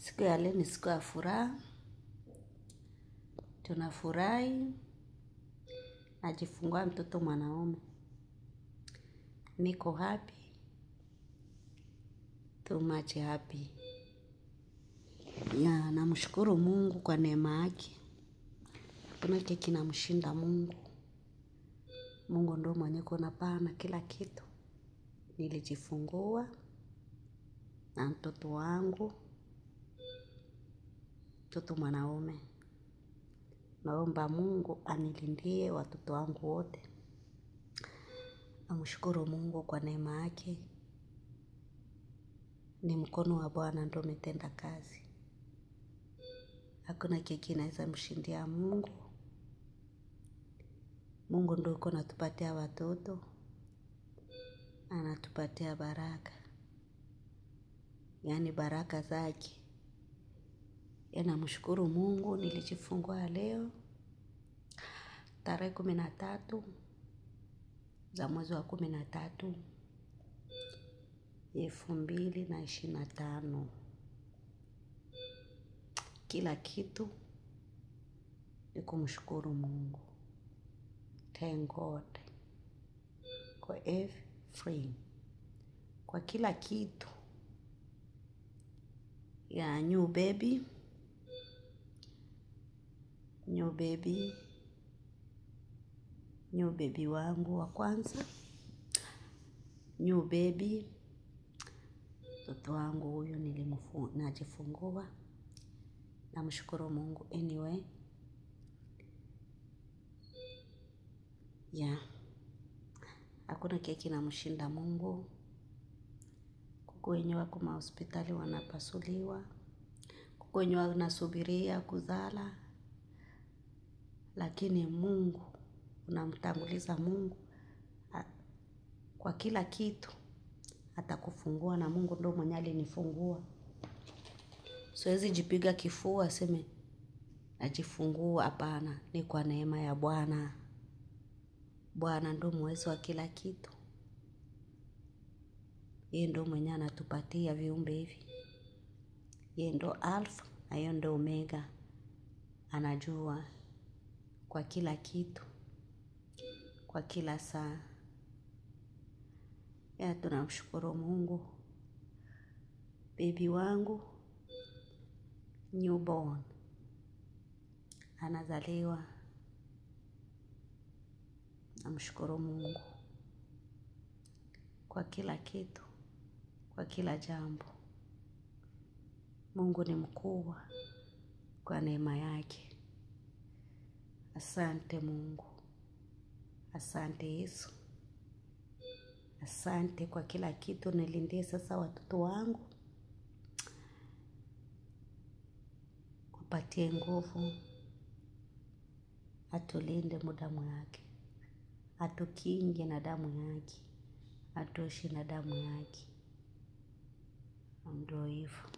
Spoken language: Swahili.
Siku ya leo ni siku ya furaha. Tunafurahi. Najifungua mtoto mwanaume. Niko happy. Too much happy. Namshukuru Mungu kwa neema yake. Hakuna kile kinamshinda Mungu. Mungu ndiye mwenye kunapana kila kitu. Nilijifungua na mtoto wangu. Mtoto mwanaume. Naomba Mungu anilindie watoto wangu wote. Namshukuru Mungu kwa neema yake. Ni mkono wa Bwana ndio umetenda kazi. Hakuna kile kinaweza mshindia Mungu. Mungu ndio yuko anatupatia watoto. Anatupatia baraka. Yaani baraka zake. Namshukuru Mungu nilijifungua leo. Tarehe 13 za mwezi wa 13 2025. Kila kitu ni kumshukuru Mungu. Thank God kwa everything. Kwa kila kitu. Ya new baby. New baby wangu wa kwanza. New baby. Mtoto wangu huyu najifungua. Namshukuru Mungu anyway. Hakuna kile kinamshinda Mungu. Kuko wenye wako hospitali wanapasuliwa. Kuko wenye wanasubiria kuzala. Lakini Mungu, unamtanguliza Mungu. Kwa kila kitu, atakufungua na Mungu ndio mwenye alinifungua. Siwezi jipiga kifua niseme najifungua, hapana, ni kwa neema ya Bwana. Bwana ndio muweza wa kila kitu. Yeye ndio mwenye anatupatia viumbe hivi. Yeye ndio Alpha na yeye ndio Omega. Anajua kwa kila kitu. Kwa kila saa. Tunamshukuru Mungu. Baby wangu newborn anazaliwa. Namshukuru Mungu kwa kila kitu, kwa kila jambo. Mungu ni mkubwa kwa neema yake. Asante Mungu. Asante Yesu. Asante kwa kila kitu. Nilindie sasa watoto wangu. Kupatie nguvu. Atulinde damu yake. Atukinge na damu yake. Atuoshe na damu yake. Ndio hivyo.